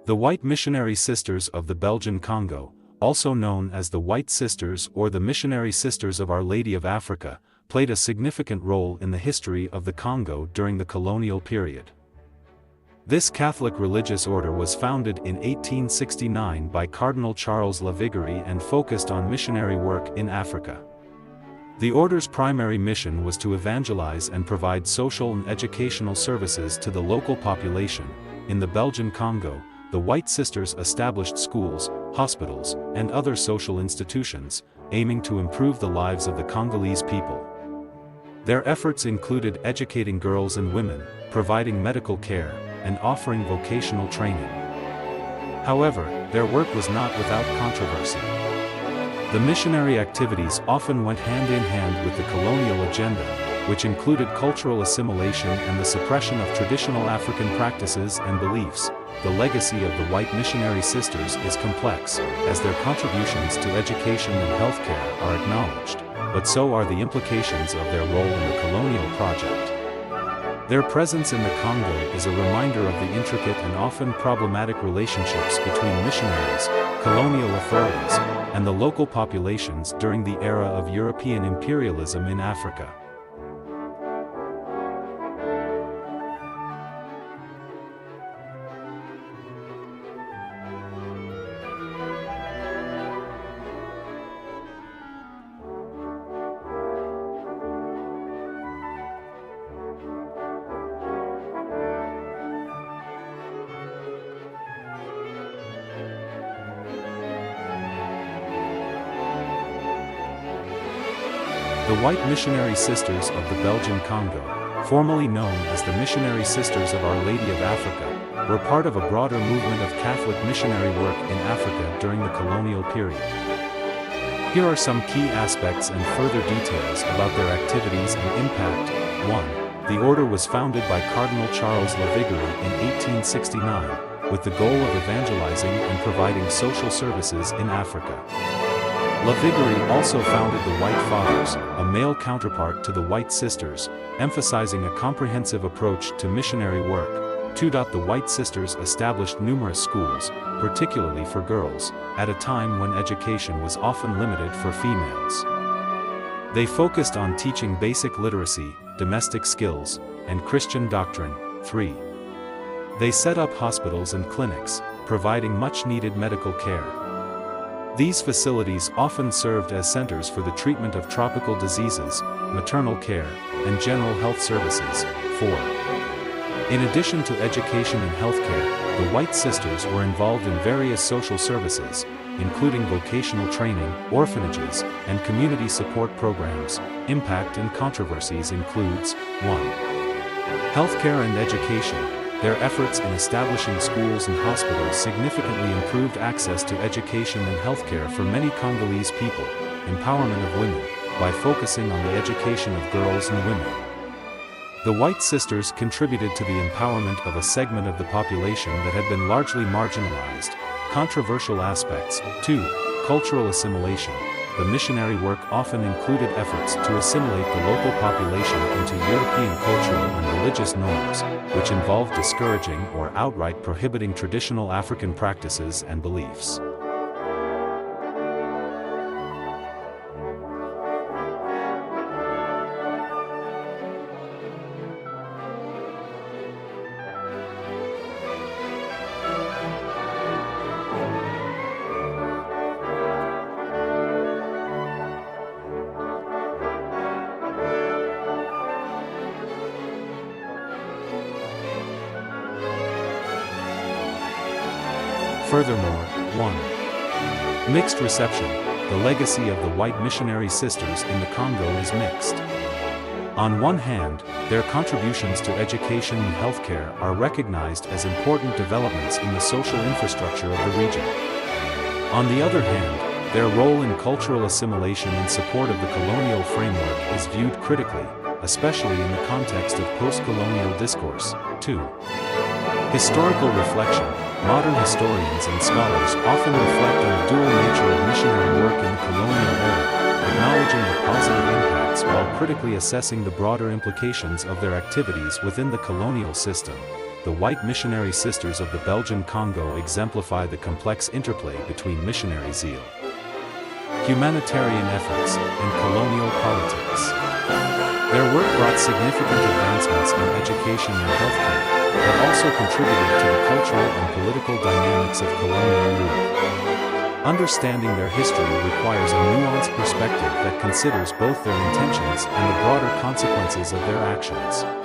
The White Missionary Sisters of the Belgian Congo, also known as the White Sisters or the Missionary Sisters of Our Lady of Africa, played a significant role in the history of the Congo during the colonial period. This Catholic religious order was founded in 1869 by Cardinal Charles Lavigary and focused on missionary work in Africa. The order's primary mission was to evangelize and provide social and educational services to the local population. In the Belgian Congo, the White Sisters established schools, hospitals, and other social institutions, aiming to improve the lives of the Congolese people. Their efforts included educating girls and women, providing medical care, and offering vocational training. However, their work was not without controversy. The missionary activities often went hand in hand with the colonial agenda, which included cultural assimilation and the suppression of traditional African practices and beliefs. The legacy of the White Missionary Sisters is complex, as their contributions to education and healthcare are acknowledged, but so are the implications of their role in the colonial project. Their presence in the Congo is a reminder of the intricate and often problematic relationships between missionaries, colonial authorities, and the local populations during the era of European imperialism in Africa. The White Missionary Sisters of the Belgian Congo, formerly known as the Missionary Sisters of Our Lady of Africa, were part of a broader movement of Catholic missionary work in Africa during the colonial period. Here are some key aspects and further details about their activities and impact. 1. The order was founded by Cardinal Charles Lavigary in 1869, with the goal of evangelizing and providing social services in Africa. Lavigary also founded the White Fathers, a male counterpart to the White Sisters, emphasizing a comprehensive approach to missionary work. 2. The White Sisters established numerous schools, particularly for girls, at a time when education was often limited for females. They focused on teaching basic literacy, domestic skills, and Christian doctrine. 3. They set up hospitals and clinics, providing much-needed medical care. These facilities often served as centers for the treatment of tropical diseases, maternal care, and general health services. 4. In addition to education and healthcare, the White Sisters were involved in various social services, including vocational training, orphanages, and community support programs. Impact and controversies includes 1. Healthcare and education. Their efforts in establishing schools and hospitals significantly improved access to education and healthcare for many Congolese people. Empowerment of women, by focusing on the education of girls and women. The White Sisters contributed to the empowerment of a segment of the population that had been largely marginalized. Controversial aspects. 2. Cultural assimilation. The missionary work often included efforts to assimilate the local population into European cultural and religious norms, which involved discouraging or outright prohibiting traditional African practices and beliefs. Furthermore, 1. Mixed reception. The legacy of the White Missionary Sisters in the Congo is mixed. On one hand, their contributions to education and healthcare are recognized as important developments in the social infrastructure of the region. On the other hand, their role in cultural assimilation and support of the colonial framework is viewed critically, especially in the context of post-colonial discourse. 2. Historical reflection. Modern historians and scholars often reflect on the dual nature of missionary work in the colonial era, acknowledging the positive impacts while critically assessing the broader implications of their activities within the colonial system. the White Missionary Sisters of the Belgian Congo exemplify the complex interplay between missionary zeal, humanitarian efforts, and colonial politics. Their work brought significant advancements in education and healthcare, but also contributed to the cultural and political dynamics of colonial rule. Understanding their history requires a nuanced perspective that considers both their intentions and the broader consequences of their actions.